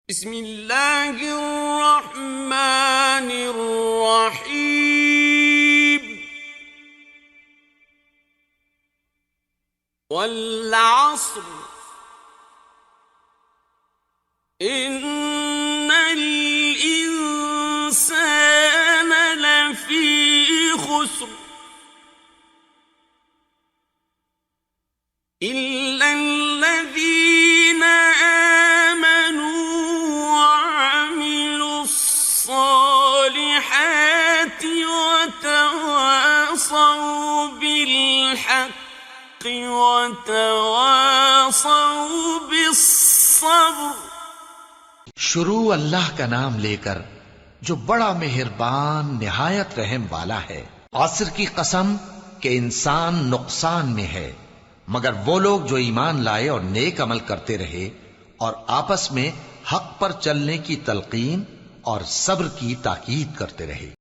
बिस्मिल्लाहिर्रहमानिर्रहीम। वल्अस्र इन्नल इंसान लफी खुस्र इल्लल्लज़ीना आमनू वअमिलुस्सालिहाति वतवासौ बिलहक्कि वतवासौ बिस्सब्र। शुरू अल्लाह का नाम लेकर जो बड़ा मेहरबान निहायत रहम वाला है। आसर की कसम कि इंसान नुकसान में है, मगर वो लोग जो ईमान लाए और नेक अमल करते रहे और आपस में हक पर चलने की तलकीन और सब्र की ताकीद करते रहे।